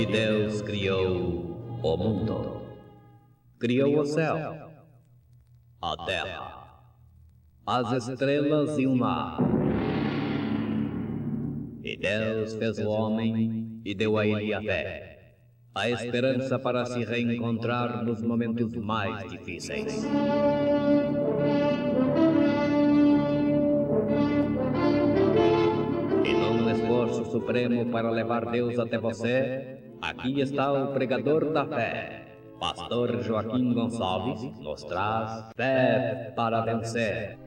E Deus criou o mundo. Criou o céu, a terra, as estrelas e o mar. E Deus fez o homem e deu a ele a fé, a esperança para se reencontrar nos momentos mais difíceis. E num esforço supremo para levar Deus até você, aqui está o pregador da fé. Pastor Joaquim Gonçalves nos traz fé para vencer.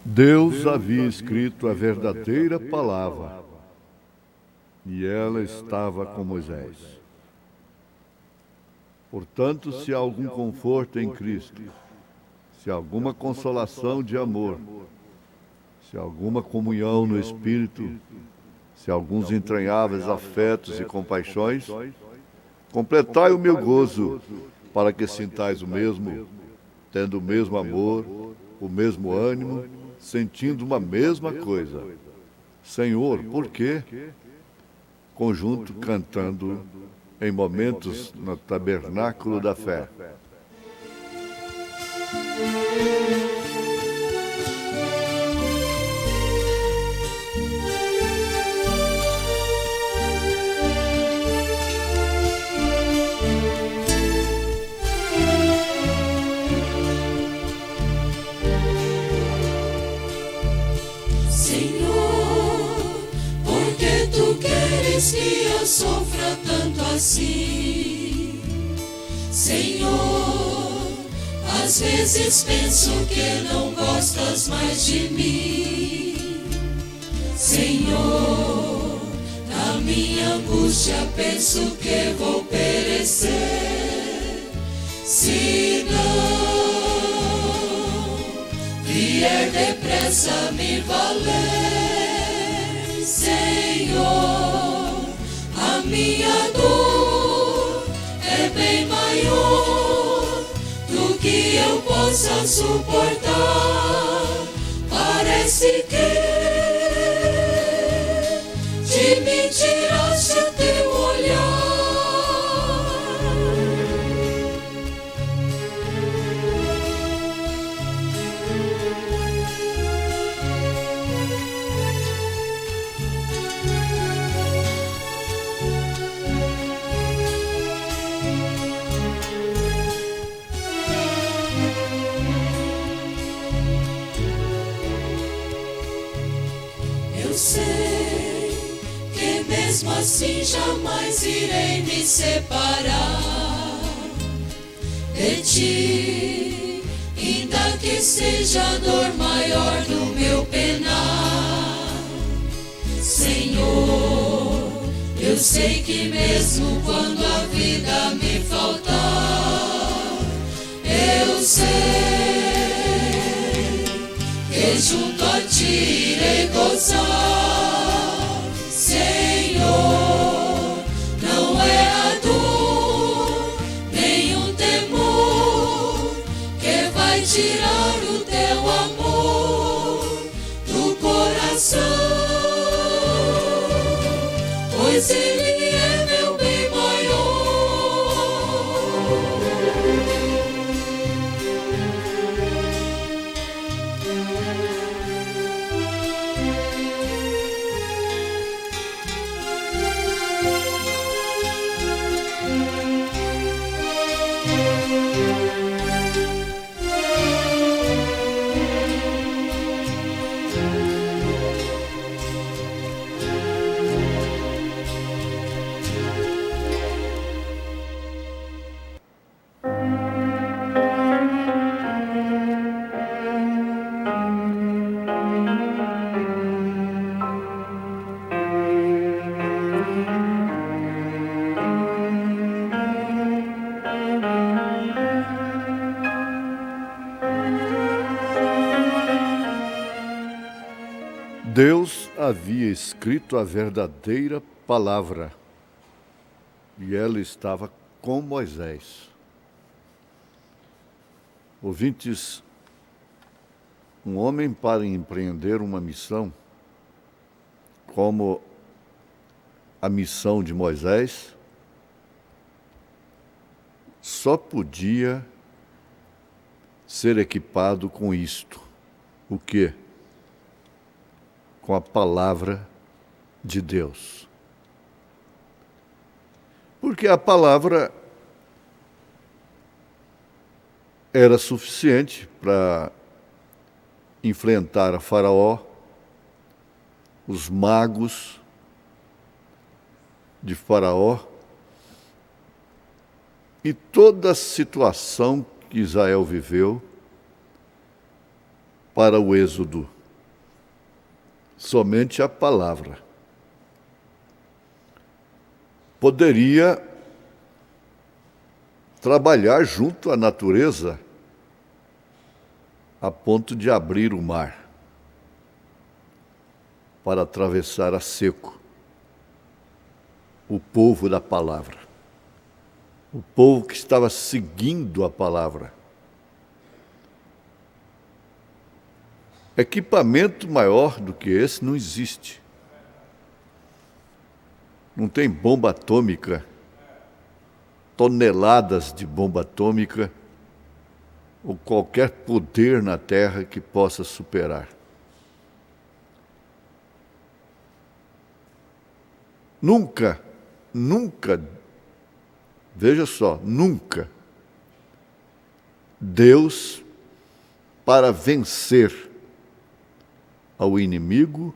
Deus havia escrito a verdadeira palavra, e ela estava com Moisés. Portanto, se há algum conforto em Cristo, se há alguma consolação de amor, se há alguma comunhão no Espírito, se há alguns entranháveis afetos e compaixões, completai o meu gozo, para que sintais o mesmo, tendo o mesmo amor, o mesmo ânimo, sentindo uma mesma coisa. Senhor, por quê? Conjunto cantando em momentos no tabernáculo da fé. Que eu sofra tanto assim, Senhor. Às vezes penso que não gostas mais de mim, Senhor. Na minha angústia penso que vou perecer, se não vier depressa me valer, Senhor. Minha dor é bem maior do que eu possa suportar. Parece que de mim tiraste o teu olhar. Eu sei que mesmo assim jamais irei me separar de ti, ainda que seja a dor maior do meu penar. Senhor, eu sei que mesmo quando a vida me faltar, eu sei que junto a ti irei gozar. Senhor, não é a dor, nem o temor que vai tirar o teu amor do coração, pois Ele é meu bem maior. Deus havia escrito a verdadeira palavra e ela estava com Moisés. Ouvintes, um homem para empreender uma missão, como a missão de Moisés, só podia ser equipado com isto. O quê? Com a palavra de Deus. Porque a palavra era suficiente para enfrentar a Faraó, os magos de Faraó e toda a situação que Israel viveu para o êxodo. Somente a palavra poderia trabalhar junto à natureza a ponto de abrir o mar para atravessar a seco o povo da palavra, o povo que estava seguindo a palavra. Equipamento maior do que esse não existe. Não tem bomba atômica, toneladas de bomba atômica ou qualquer poder na Terra que possa superar. Nunca, veja só, nunca Deus, para vencer ao inimigo,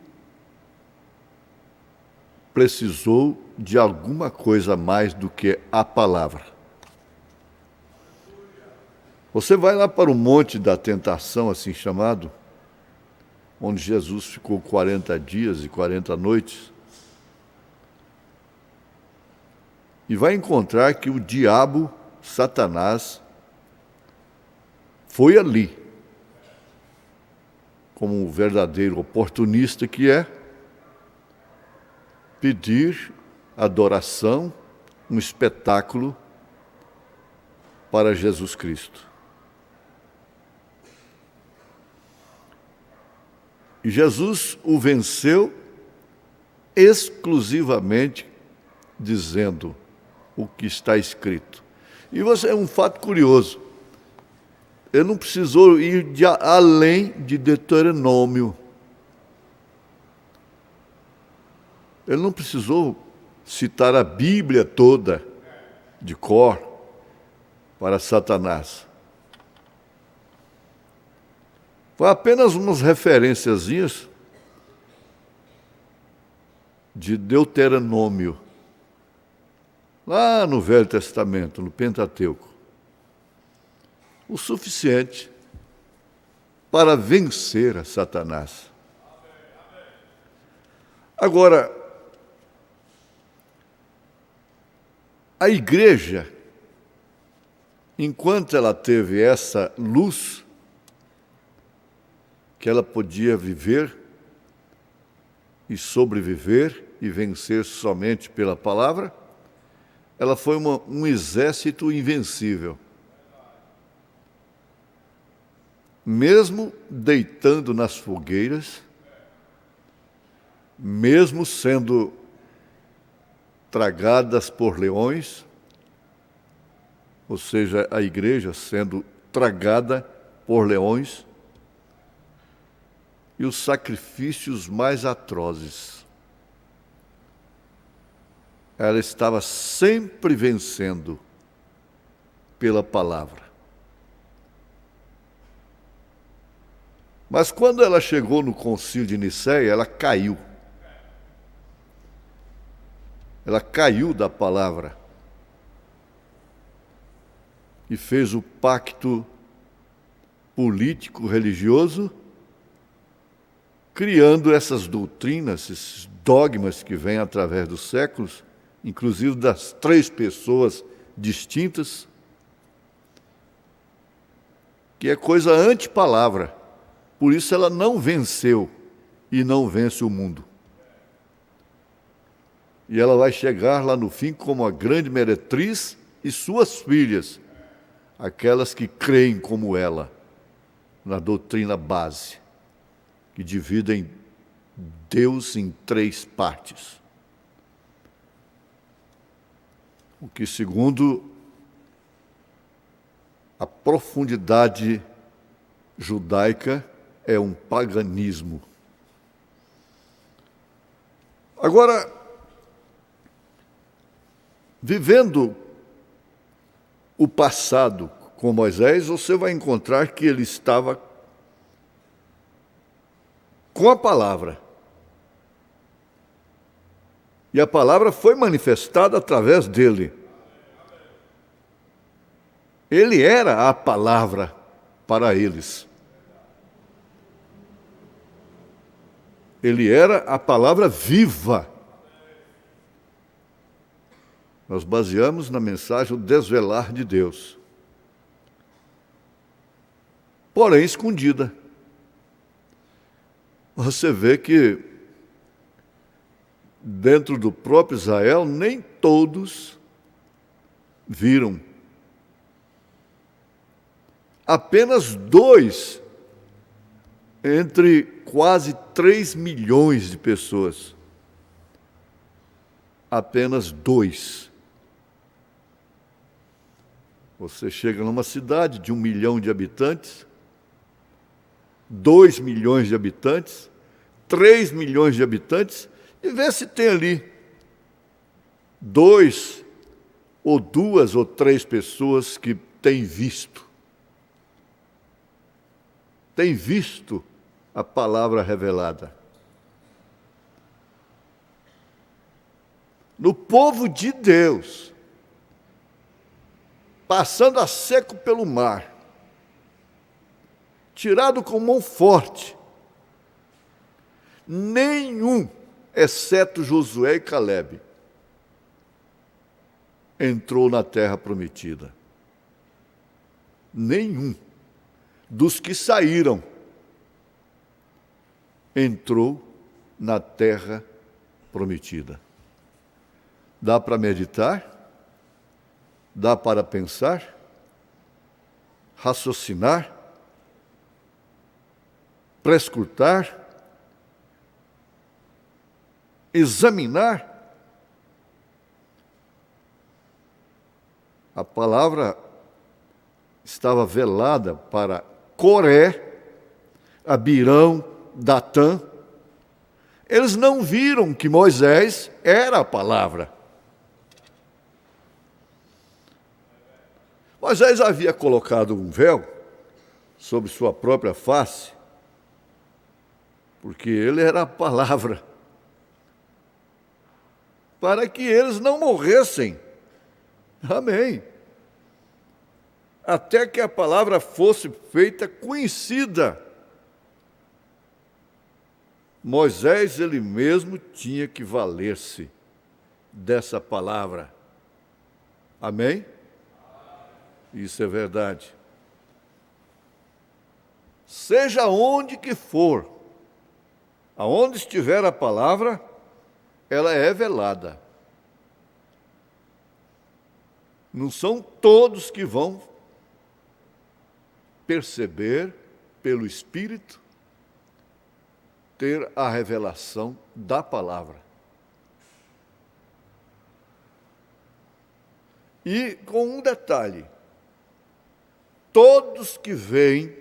precisou de alguma coisa mais do que a palavra. Você vai lá para o Monte da Tentação, assim chamado, onde Jesus ficou 40 dias e 40 noites, e vai encontrar que o diabo, Satanás, foi ali, como um verdadeiro oportunista que é, pedir adoração, um espetáculo para Jesus Cristo. E Jesus o venceu exclusivamente dizendo o que está escrito. E você é um fato curioso. Ele não precisou ir além de Deuteronômio. Ele não precisou citar a Bíblia toda de cor para Satanás. Foi apenas umas referenciazinhas de Deuteronômio, lá no Velho Testamento, no Pentateuco, o suficiente para vencer a Satanás. Agora, a igreja, enquanto ela teve essa luz, que ela podia viver e sobreviver e vencer somente pela palavra, ela foi um exército invencível. Mesmo deitando nas fogueiras, mesmo sendo tragadas por leões, ou seja, a igreja sendo tragada por leões, e os sacrifícios mais atrozes, ela estava sempre vencendo pela palavra. Mas quando ela chegou no concílio de Nicéia, ela caiu. Ela caiu da palavra e fez o pacto político-religioso, criando essas doutrinas, esses dogmas que vêm através dos séculos, inclusive das 3 pessoas distintas, que é coisa anti-palavra. Por isso ela não venceu e não vence o mundo. E ela vai chegar lá no fim como a grande meretriz e suas filhas, aquelas que creem como ela, na doutrina base, que dividem Deus em 3 partes. O que, segundo a profundidade judaica, é um paganismo. Agora, vivendo o passado com Moisés, você vai encontrar que ele estava com a palavra. E a palavra foi manifestada através dele. Ele era a palavra para eles. Ele era a palavra viva. Nós baseamos na mensagem o desvelar de Deus. Porém, escondida. Você vê que dentro do próprio Israel, nem todos viram. Apenas 2 entre quase 3 milhões de pessoas. Apenas 2. Você chega numa cidade de 1 milhão de habitantes, 2 milhões de habitantes, 3 milhões de habitantes, e vê se tem ali 2 ou 2 ou 3 pessoas que têm visto. Têm visto a palavra revelada. No povo de Deus, passando a seco pelo mar, tirado com mão forte, nenhum, exceto Josué e Calebe, entrou na terra prometida. Nenhum dos que saíram entrou na terra prometida. Dá para meditar? Dá para pensar? Raciocinar? Prescrutar? Examinar? A palavra estava velada para Coré, Abirão, Datã. Eles não viram que Moisés era a palavra. Moisés havia colocado um véu sobre sua própria face, porque ele era a palavra. para que eles não morressem. Amém. Até que a palavra fosse feita conhecida. Moisés, ele mesmo, tinha que valer-se dessa palavra. Amém? Isso é verdade. Seja onde que for, aonde estiver a palavra, ela é velada. Não são todos que vão perceber pelo Espírito, ter a revelação da palavra. E com um detalhe, todos que veem,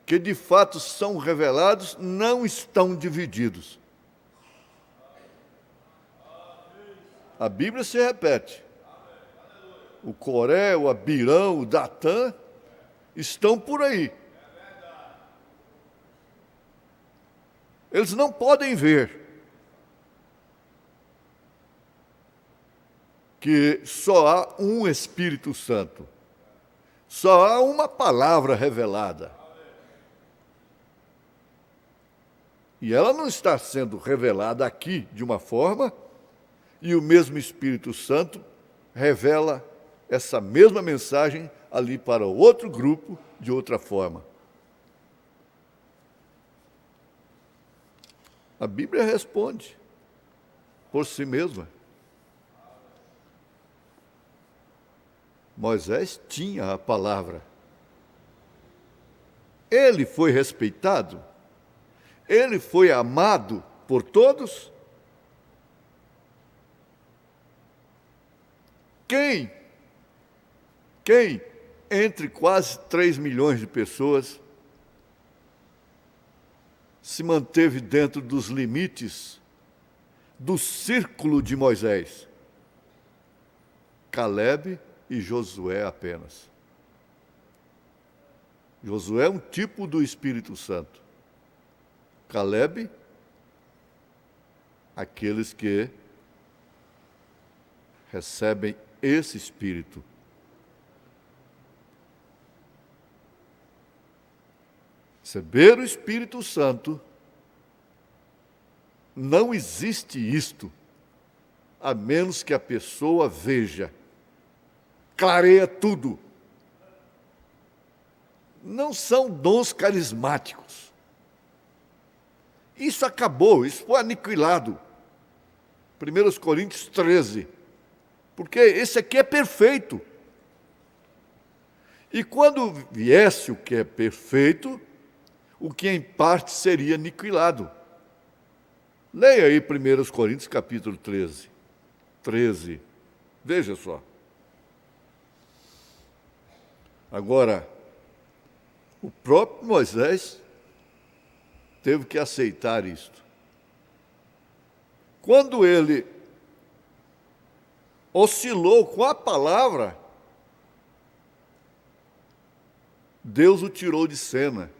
que de fato são revelados, não estão divididos. A Bíblia se repete. O Coré, o Abirão, o Datã estão por aí. Eles não podem ver que só há um Espírito Santo, só há uma palavra revelada. E ela não está sendo revelada aqui de uma forma, e o mesmo Espírito Santo revela essa mesma mensagem ali para outro grupo de outra forma. A Bíblia responde por si mesma. Moisés tinha a palavra. Ele foi respeitado? Ele foi amado por todos? Quem, entre quase 3 milhões de pessoas, se manteve dentro dos limites do círculo de Moisés? Calebe e Josué apenas. Josué é um tipo do Espírito Santo. Calebe, aqueles que recebem esse Espírito. Receber o Espírito Santo, não existe isto, a menos que a pessoa veja, clareia tudo. Não são dons carismáticos. Isso acabou, isso foi aniquilado. 1 Coríntios 13. Porque esse aqui é perfeito. E quando viesse o que é perfeito, o que em parte seria aniquilado. Leia aí 1 Coríntios capítulo 13. 13. Veja só. Agora, o próprio Moisés teve que aceitar isto. Quando ele oscilou com a palavra, Deus o tirou de cena.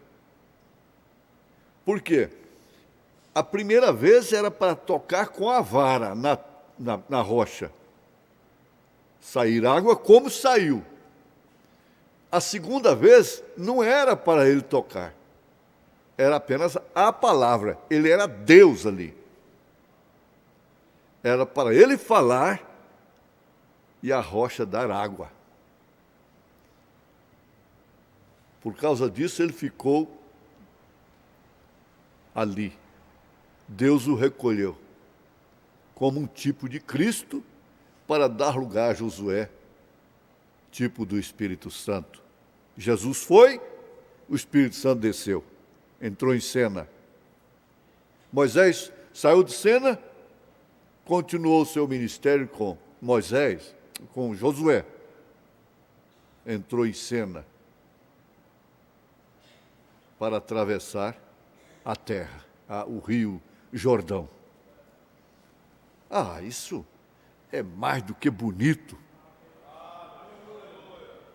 Por quê? A primeira vez era para tocar com a vara na rocha. Sair água como saiu. A segunda vez não era para ele tocar. Era apenas a palavra. Ele era Deus ali. Era para ele falar e a rocha dar água. Por causa disso, ele ficou ali. Deus o recolheu como um tipo de Cristo para dar lugar a Josué, tipo do Espírito Santo. Jesus foi, o Espírito Santo desceu, entrou em cena. Moisés saiu de cena, continuou o seu ministério com Moisés, com Josué. Entrou em cena para atravessar a terra, o rio Jordão. Isso é mais do que bonito.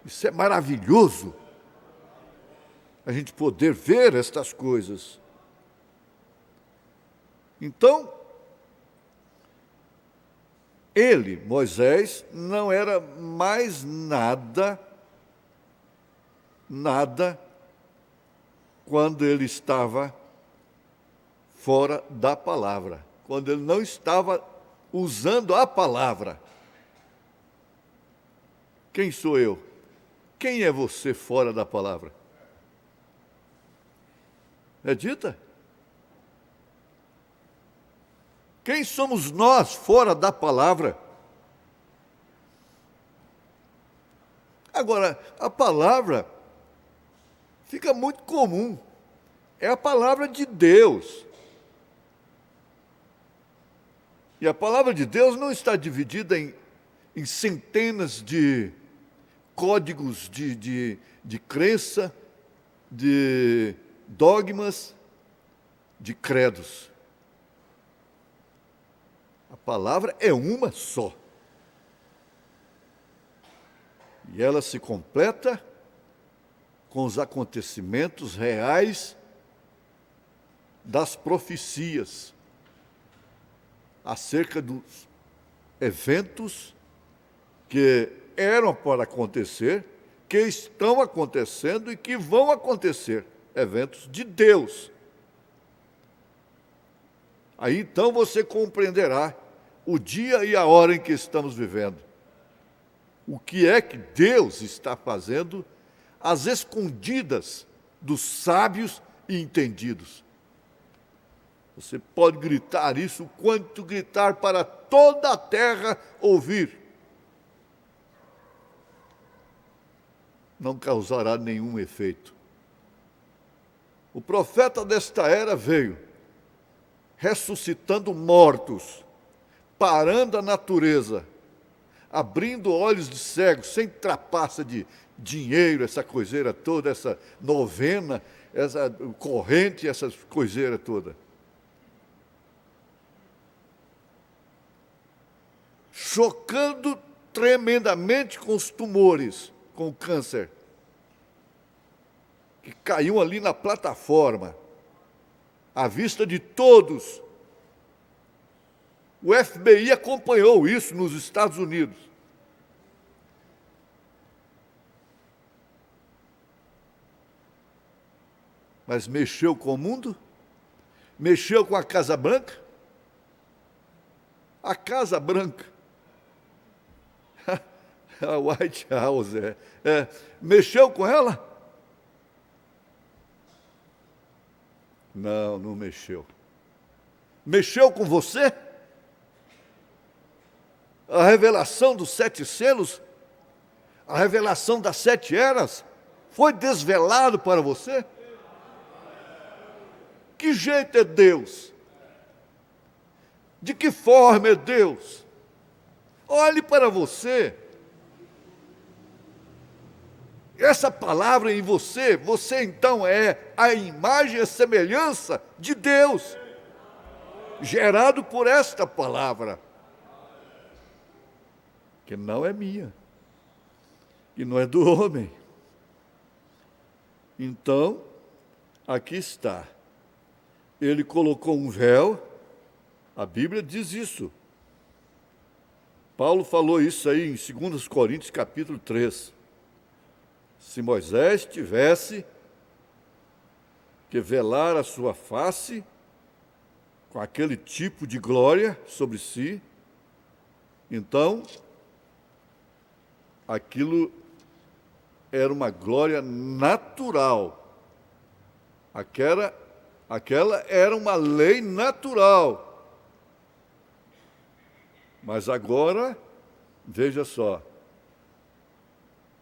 Isso é maravilhoso. A gente poder ver estas coisas. Então, Ele, Moisés, não era mais nada quando ele estava fora da palavra, quando ele não estava usando a palavra. Quem sou eu? Quem é você fora da palavra? Medita. Quem somos nós fora da palavra? Agora, a palavra fica muito comum. É a palavra de Deus. E a palavra de Deus não está dividida em centenas de códigos de crença, de dogmas, de credos. A palavra é uma só. E ela se completa com os acontecimentos reais das profecias acerca dos eventos que eram para acontecer, que estão acontecendo e que vão acontecer, eventos de Deus. Aí então você compreenderá o dia e a hora em que estamos vivendo. O que é que Deus está fazendo às escondidas dos sábios e entendidos. Você pode gritar isso quanto gritar para toda a terra ouvir. Não causará nenhum efeito. O profeta desta era veio, ressuscitando mortos, parando a natureza, abrindo olhos de cegos, sem trapaça de dinheiro, essa coiseira toda, essa novena, essa corrente, essa coiseira toda. Chocando tremendamente com os tumores, com o câncer, que caiu ali na plataforma, à vista de todos. O FBI acompanhou isso nos Estados Unidos. Mas mexeu com o mundo? Mexeu com a Casa Branca? A Casa Branca, a White House, mexeu com ela? Não, não mexeu. Mexeu com você? A revelação dos 7 selos, a revelação das 7 eras, foi desvelado para você? Que jeito é Deus? De que forma é Deus? Olhe para você. Essa palavra em você, você então é a imagem e a semelhança de Deus, gerado por esta palavra, que não é minha, que não é do homem. Então, aqui está. Ele colocou um véu, a Bíblia diz isso. Paulo falou isso aí em 2 Coríntios capítulo 3. Se Moisés tivesse que velar a sua face com aquele tipo de glória sobre si, então aquilo era uma glória natural. Aquela era uma lei natural. Mas agora, veja só,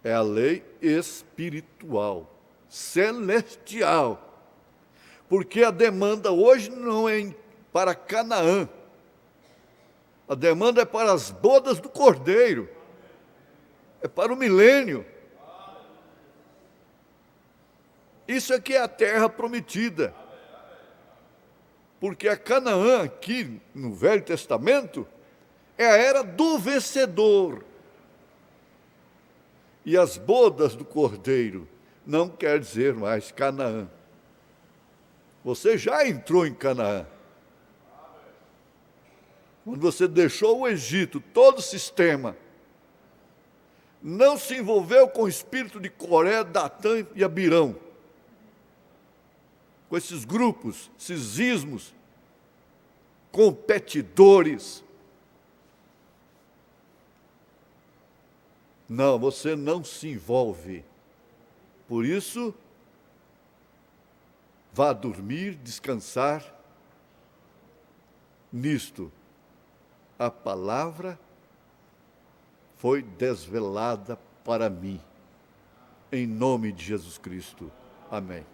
é a lei espiritual, celestial. Porque a demanda hoje não é para Canaã. A demanda é para as bodas do Cordeiro. É para o milênio. Isso aqui é a terra prometida. Porque a Canaã, aqui no Velho Testamento, é a era do vencedor. E as bodas do Cordeiro não quer dizer mais Canaã. Você já entrou em Canaã. quando você deixou o Egito, todo o sistema, não se envolveu com o espírito de Coré, Datã e Abirão, com esses grupos, esses ismos, competidores. Não, você não se envolve. Por isso, vá dormir, descansar nisto. A palavra foi desvelada para mim. Em nome de Jesus Cristo. Amém.